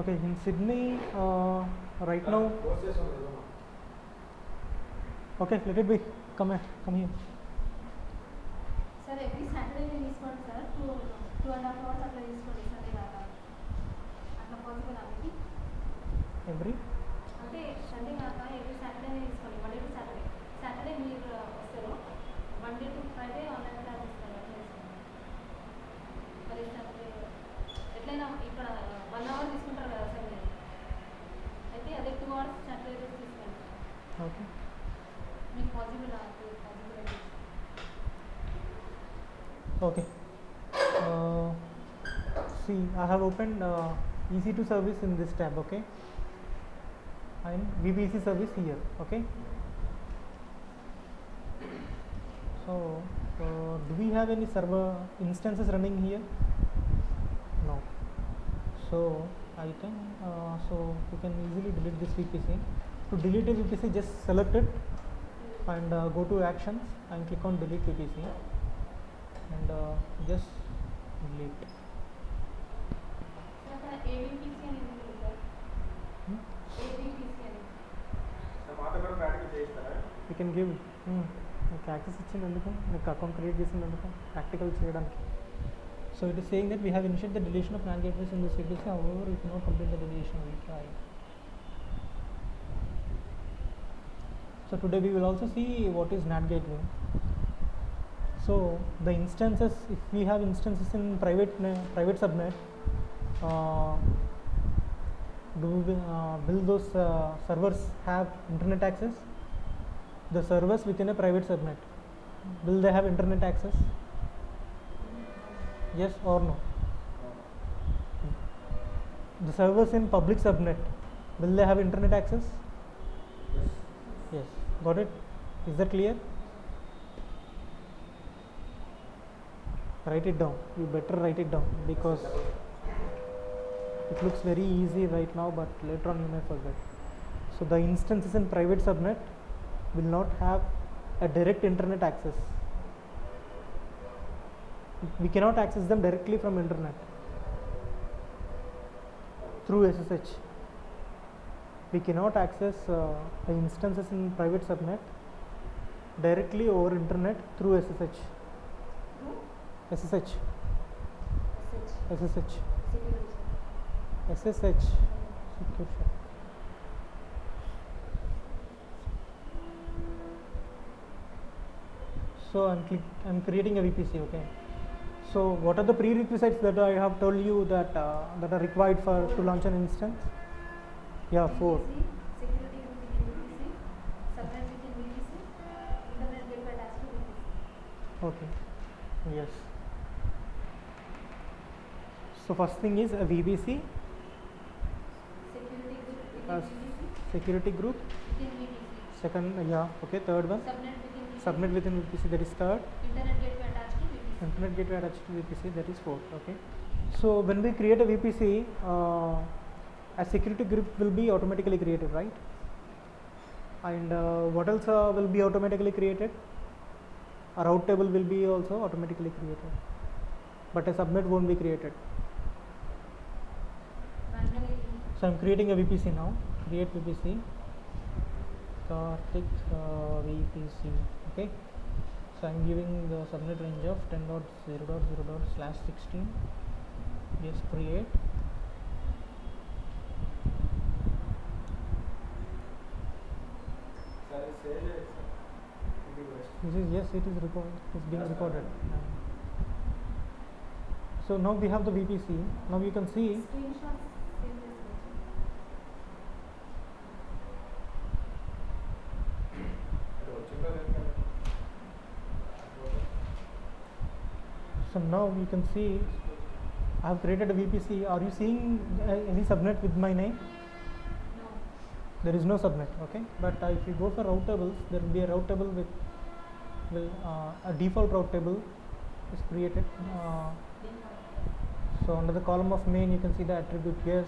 Okay, in Sydney, right now. Okay, let it be. Come here, come here. Sir, every Saturday we తీసుకోండి sir 2.5 hours అట్లా తీసుకోండి Sunday కాక అట్లా possible అనేది Every? అంటే Sunday కాక ఎవ్రీ సాటర్డే తీసుకోండి మండే టు సాటర్డే సాటర్డే మీరు వస్తారు Monday to Friday online class ఇస్తారు అట్లా తీసుకోండి మరి సాటర్డే ఎట్లయినా ఇక్కడ 1 hour తీసుకుంటారు కదా సార్ మీరు అయితే అదే 2 hours సాటర్డే రోజు తీసుకోండి Okay. మీకు పాసిబుల్ అయితే Okay. See, I have opened EC2 service in this tab, okay, and VPC service here, okay. So, do we have any server instances running here? No. So, I think so you can easily delete this VPC. To delete a VPC, just select it and go to actions and click on delete VPC. And just delete. అక్కడ ఏబీపీసీ అని ఉంది sir ఏబీపీసీ అని You can give మీకు access ఇచ్చినందుకు మీకు account create చేసినందుకు practical చేయడానికి. So it is saying that we have initiated the deletion of NAND gateways in this VPC, however we cannot complete the deletion. We try. So today we will also see what is NAND gateway. So the instances, if we have instances in private subnet, will those servers have internet access? The servers within a private subnet, will they have internet access? Yes or no? The servers in public subnet, will they have internet access? Yes. Got it? Is that clear? Write it down. You better write it down because it looks very easy right now, but later on you may forget. So the instances in private subnet will not have a direct internet access. We cannot access them directly from internet through SSH. We cannot access the instances in private subnet directly over internet through SSH. SSH. SSH. SSH. Secure shell. So I'm creating a VPC. Okay. So what are the prerequisites that I have told you that that are required for to launch an instance? Yeah, 4. security within VPC, subnet within VPC, internet gateway attached to VPC. Okay. Yes. So first thing is a VPC, Security group uh, within VPC, security group. within VPC, Second, yeah. Okay. Third one, subnet within VPC, subnet within VPC. That is third. internet gateway attached to VPC. Internet gateway attached to VPC. That is fourth. Okay. So when we create a VPC, a security group will be automatically created, right? And what else will be automatically created? A route table will be also automatically created, but a subnet won't be created. Manually, So I'm creating a VPC now. Create VPC. Karthik VPC. Okay. So I'm giving the subnet range of 10.0.0./16. Yes, create. This is, yes, it is recorded. It's being recorded. So now we have the VPC. Now you can see. screenshots save this. So now you can see I have created a VPC. Are you seeing any subnet with my name? No. There is no subnet, okay. But if you go for route tables, there will be a route table with a default route table is created. So under the column of main, you can see the attribute yes.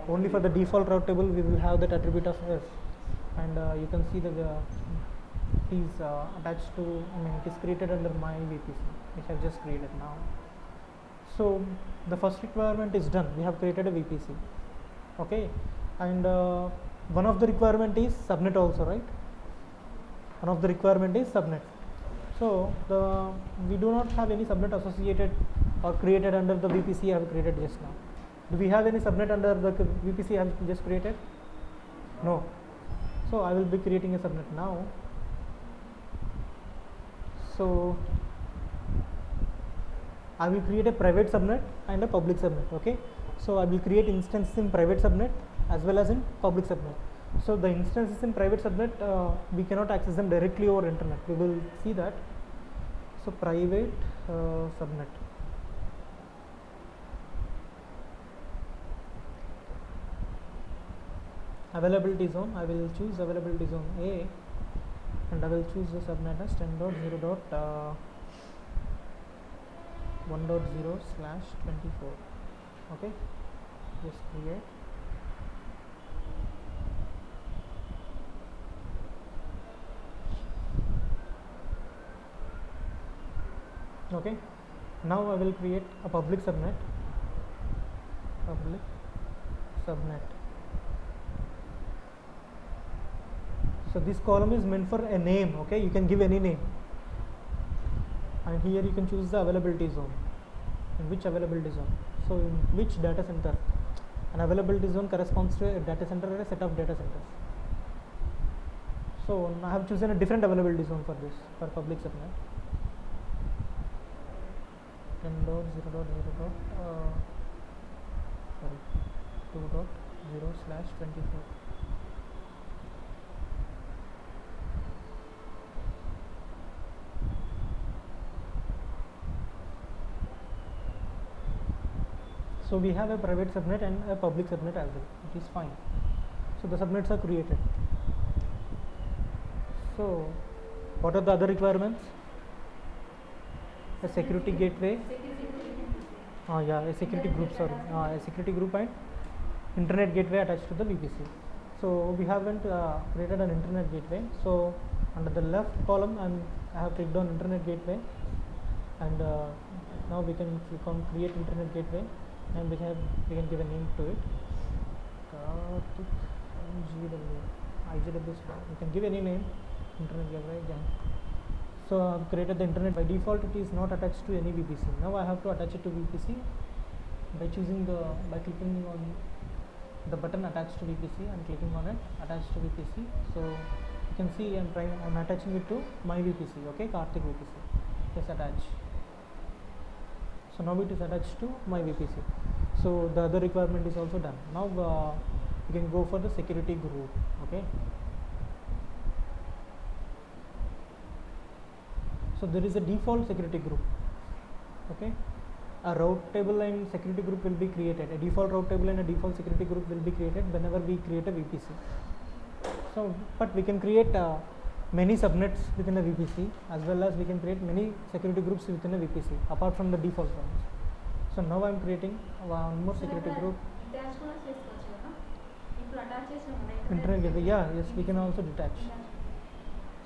Only for the default route table, we will have that attribute of yes, and you can see that it is attached to. I mean, it is created under my VPC, which I have just created now. So the first requirement is done. We have created a VPC. Okay, and one of the requirement is subnet also, right? One of the requirement is subnet. So we do not have any subnet associated or created under the VPC I have created just now. Do we have any subnet under the VPC I have just created? No. So I will be creating a subnet now. So I will create a private subnet and a public subnet. Okay, so I will create instances in private subnet as well as in public subnet. So the instances in private subnet, we cannot access them directly over internet. We will see that. So private subnet. Availability zone, I will choose availability zone A, and I will choose the subnet as 10.0.1.0/24. Okay, just create. Okay, now I will create a public subnet. So this column is meant for a name. Okay, you can give any name, and here you can choose the availability zone. In which availability zone? So in which data center? An availability zone corresponds to a data center or a set of data centers. So I have chosen a different availability zone for this, for public subnet. 2.0/24. So we have a private subnet and a public subnet as well. It is fine. So the subnets are created. So what are the other requirements? A security gateway. A security group. A security group and internet gateway attached to the VPC. So we haven't created an internet gateway. So under the left column, I have clicked on internet gateway, and now we can click on create internet gateway, and we can give a name to it. IGW. You can give any name. Internet gateway. So I have created the internet. By default, it is not attached to any VPC. Now I have to attach it to VPC by clicking on the button attached to VPC and clicking on it, attached to VPC. So you can see I'm attaching it to my VPC. Okay, Karthik VPC. Just attach. So now it is attached to my VPC. So the other requirement is also done. Now you can go for the security group. Okay. So there is a default security group. Okay, a route table and security group will be created. A default route table and a default security group will be created whenever we create a VPC. So, but we can create many subnets within a VPC, as well as we can create many security groups within a VPC apart from the default ones. So now I am creating one more security group. Internet gateway. Yeah, yes, we can also detach.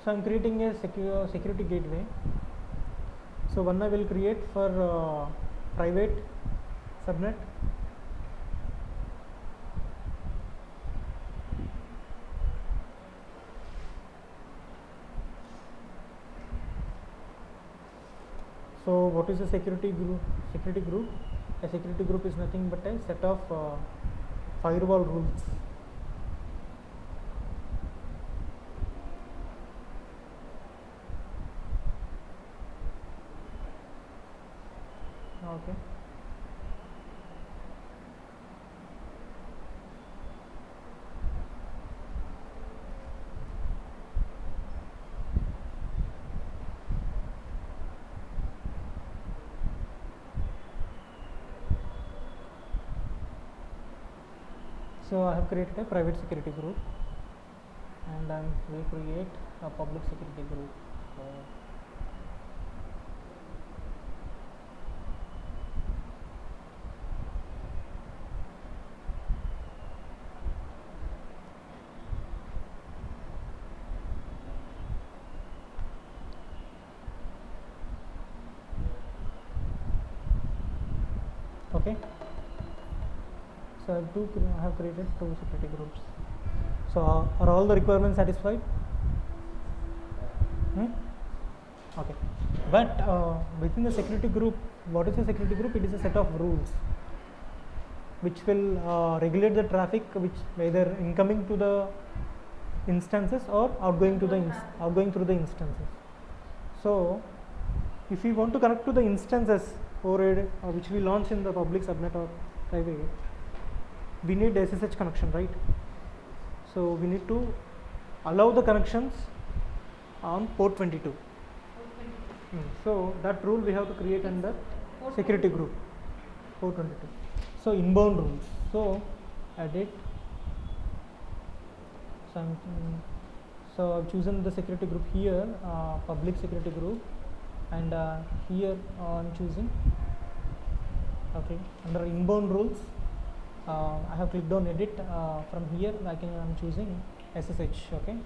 So I am creating a security gateway. So one I will create for private subnet. So what is a security group? A security group is nothing but a set of firewall rules. Okay. So I have created a private security group, and I will create a public security group. Okay, So I have created 2 security groups. So are all the requirements satisfied? Okay. But within the security group, what is a security group? It is a set of rules which will regulate the traffic, which either incoming to the instances or outgoing to the outgoing through the instances. So if we want to connect to the instances overhead which we launch in the public subnet or private, we need SSH connection, right? So we need to allow the connections on port 22. So that rule we have to create under security group, port 22. So inbound rules. So edit something. So I've chosen the security group here, public security group, and here I'm choosing, okay, under inbound rules. I have clicked on edit. From here I'm choosing SSH. Okay.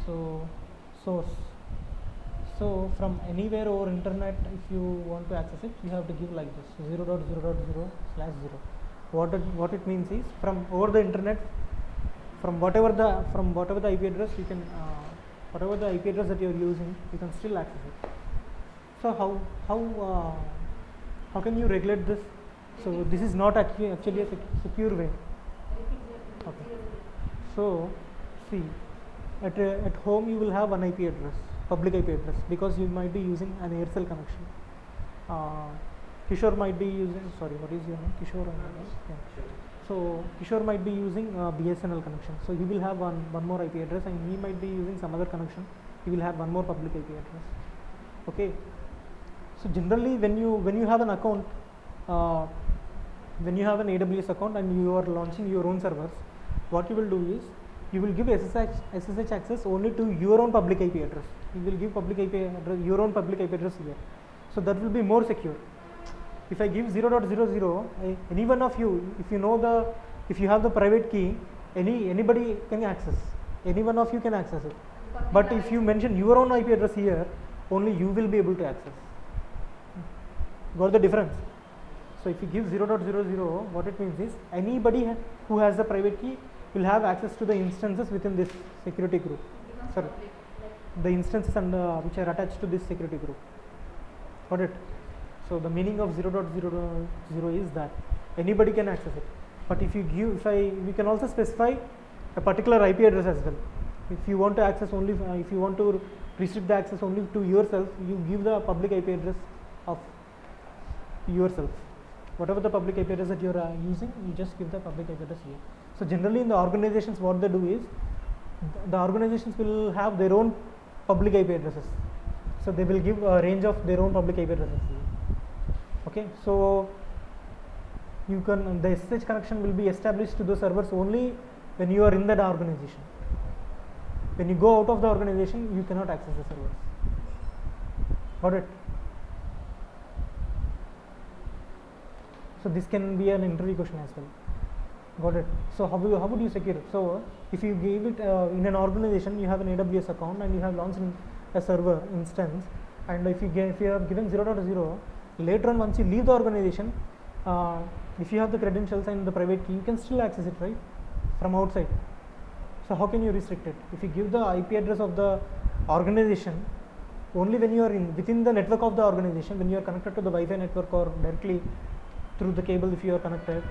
So source. So from anywhere over internet, if you want to access it, you have to give like this 0.0.0/0. What it means is, from over the internet, from whatever the IP address you can, whatever the IP address that you are using, you can still access it. So how can you regulate this? So this is not actually a secure way. Okay. So see, at home you will have one IP address, public IP address, because you might be using an Aircel connection. Kishore might be using, sorry, what is your name? Kishore. Yeah. So Kishore might be using BSNL connection. So he will have one more IP address, and he might be using some other connection. He will have one more public IP address. Okay. So generally, when you have an account, when you have an AWS account and you are launching your own servers, what you will do is, you will give SSH access only to your own public IP address. You will give public IP address, your own public IP address here. So that will be more secure. If I give 0.00, any one of you, if you have the private key, anybody can access. Any one of you can access it. But if you mention your own IP address here, only you will be able to access. Got the difference? So if you give 0.00, what it means is, anybody who has the private key will have access to the instances within this security group. Sorry, the instances and which are attached to this security group. Got it? So the meaning of 0.00 is that anybody can access it. But if you give, we can also specify a particular IP address as well. If you want to access only, if you want to restrict the access only to yourself, you give the public IP address of yourself. Whatever the public IP address that you are using, you just give the public IP address here. So generally in the organizations, what they do is, the organizations will have their own public IP addresses. So they will give a range of their own public IP addresses here. Okay, so you can, the SSH connection will be established to the servers only when you are in that organization. When you go out of the organization, you cannot access the servers. Got it? So this can be an interview question as well. Got it? So how would you secure it? So if you give it in an organization, you have an AWS account and you have launched a server instance, and if you have given 0.0, later on once you leave the organization, if you have the credentials and the private key, you can still access it, right, from outside. So how can you restrict it? If you give the IP address of the organization, only when you are within the network of the organization, when you are connected to the Wi-Fi network or directly through the cable, if you are connected,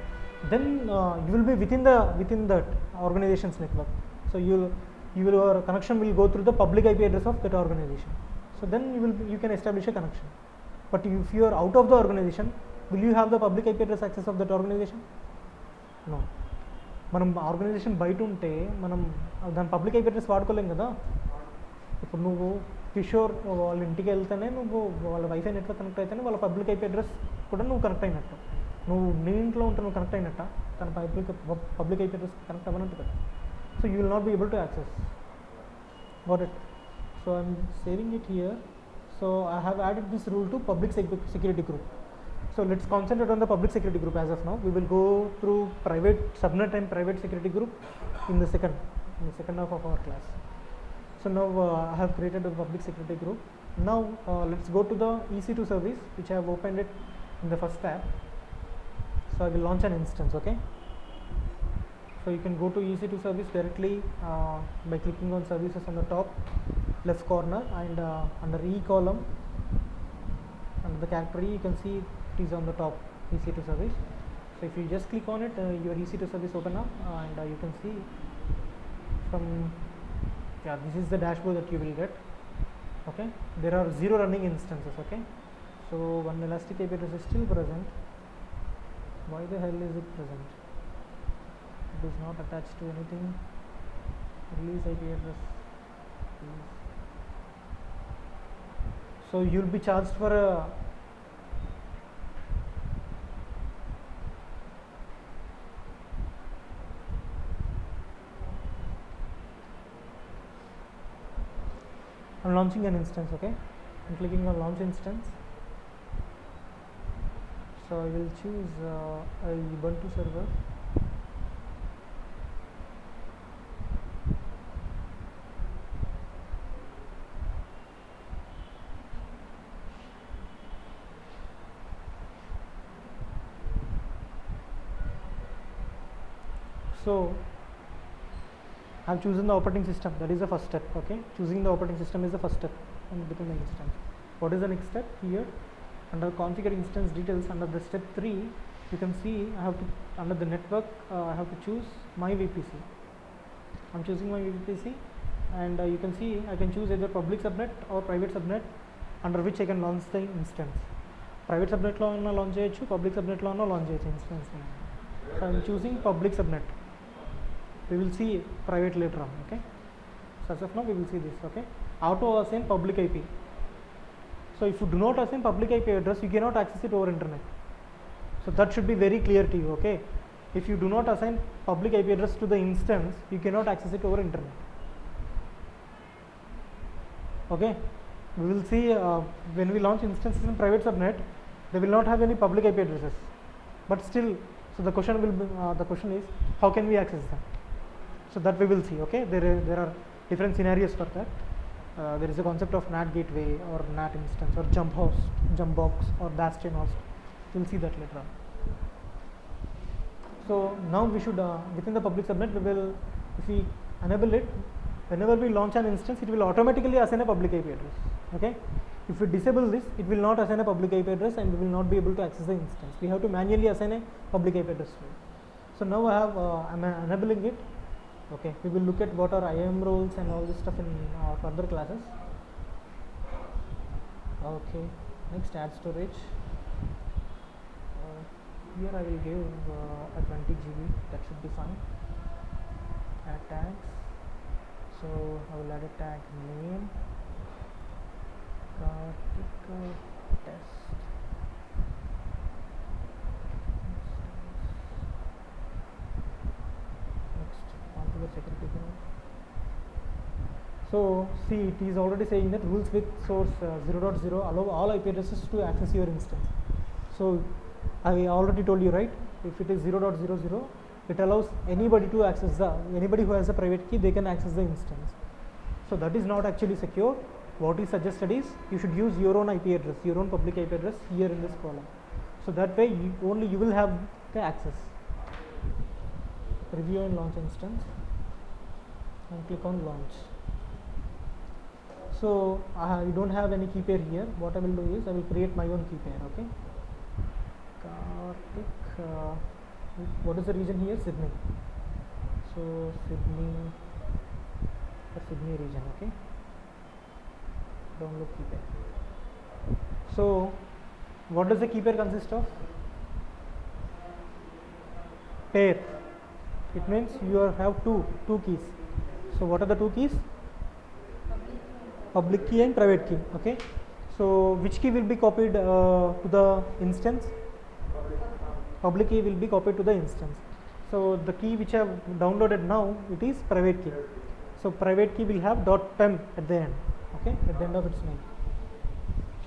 then you will be within that organization's network. So your connection will go through the public IP address of that organization. So then you can establish a connection. But if you are out of the organization, will you have the public IP address access of that organization? No. మనం organisation బయట ఉంటే మనం దాని public IP address వాడుకోలేం కదా. ఇప్పుడు నువ్వు కిషోర్ వాళ్ళ ఇంటికి వెళ్తేనే నువ్వు వాళ్ళ వైఫై నెట్వర్క్ కనెక్ట్ అయితేనే వాళ్ళ పబ్లిక్ ఐపీ అడ్రస్ కూడా నువ్వు కనెక్ట్ అయినట్టు. నువ్వు నీ ఇంట్లో ఉంటే నువ్వు కనెక్ట్ అయినట్ట, తన పబ్లిక్ ఐపీ అడ్రస్ కనెక్ట్ అవ్వనట్టు కదా. So you will not be able to access. Got it? So I'm saving it here. So I have added this rule to public security group. So let's concentrate on the public security group as of now. We will go through private subnet and private security group in the second half of our class. So now I have created a public security group. Now let's go to the EC2 service, which I have opened it in the first tab. So I will launch an instance. Okay, so you can go to EC2 service directly by clicking on services on the top left corner, and under E column, under the character E, you can see it is on the top, EC2 service. So if you just click on it, your EC2 service open up, and you can see from, yeah, this is the dashboard that you will get. Okay, there are 0 running instances. Okay, so one elastic IP address is still present. Why the hell is it present? It is not attached to anything. Release IP address, please. So you will be charged for a I'm launching an instance. Okay, I'm clicking on launch instance. So I will choose a Ubuntu server. So I have chosen the operating system. That is the first step. Okay, choosing the operating system is the first step and within the instance. What is the next step? Here under configure instance details, under the step 3, you can see I have to, under the network, I have to choose my VPC. I'm choosing my VPC, and you can see I can choose either public subnet or private subnet under which I can launch the instance. Private subnet lo anna launch cheyochu, public subnet lo anna launch cheyochu instance. So I'm choosing public subnet. We will see private later on. Okay, so as of now we will see this. Okay, auto assign public IP. So if you do not assign public IP address, you cannot access it over internet. So that should be very clear to you. Okay, if you do not assign public IP address to the instance, you cannot access it over internet. Okay, we will see when we launch instances in private subnet, they will not have any public IP addresses, but still, so the question will be, the question is, how can we access them? So that we will see. Okay, there are different scenarios for that. There is a concept of NAT gateway or NAT instance or jump host, jump box or bastion host. We will see that later on. So now we should within the public subnet, we will, if we enable it, whenever we launch an instance, it will automatically assign a public IP address. Okay, if we disable this, it will not assign a public IP address and we will not be able to access the instance. We have to manually assign a public IP address to it. So now I have I'm enabling it. Okay, we will look at what are IAM roles and all this stuff in further classes. Okay, next add storage. Here I will give a 20 GB, that should be fine. Add tags. So I will add a tag name, Karthik test. Security. So see, it is already saying that rules with source 0.0 allow all IP addresses to access your instance. So I already told you, right? If it is 0.00, it allows anybody to access anybody who has a private key, they can access the instance. So that is not actually secure. What is suggested is you should use your own IP address, your own public IP address here in this column. So that way only you will have the access. Review and launch instance. And click on launch. So you don't have any key pair here. What I will do is I will create my own key pair. Okay, Karthik, what is the region here? Sydney. So Sydney, the Sydney region. Okay, download key pair. So what does the key pair consist of? Pair. It means you have two keys. So what are the two keys? Public key and private key. Okay, so which key will be copied to the instance? Public key will be copied to the instance. So the key which I have downloaded now, it is private key. So private key will have .pem at the end. Okay, at the end of its name.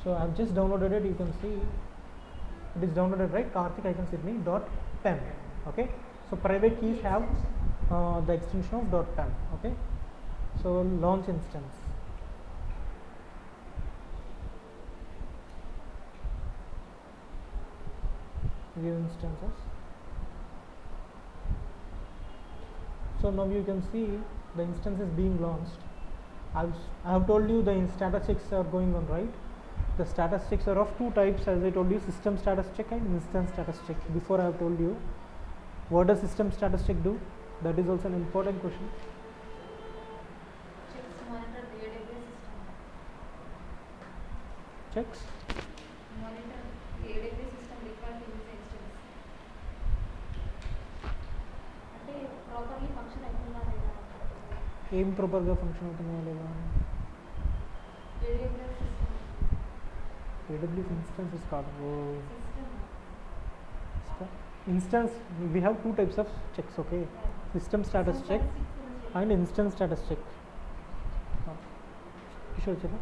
So I have just downloaded it. You can see it is downloaded, right? Karthik-Sydney.pem. Okay, so private keys have the extension of .pem. Okay, so launch instance. View instances. So now you can see the instance is being launched. I have told you the status checks are going on, right? The status checks are of two types, as I told you, system status check and instance status check. Before I have told you, what does system status check do? That is also an important question. Checks monitor the AWS system. Checks. Monitor the AWS system required to use the instance. అంటే properly function అవుతుందా లేదా ఏం ప్రాపర్గా function అవుతుందా లేదా AWS system. AWS instances కాదు. System. Instance, we have two types of checks, okay? System status check and instance status check. Kishore chalo.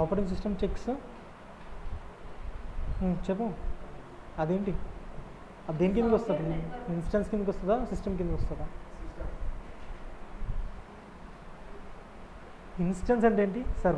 Operating system checks. చెప్పు అదేంటి అది దేని కిందకి వస్తుంది? ఇన్స్టెన్స్ కిందకి వస్తుందా, సిస్టమ్ కిందకి వస్తుందా? ఇన్స్టెన్స్ అంటే ఏంటి? సర్వర్.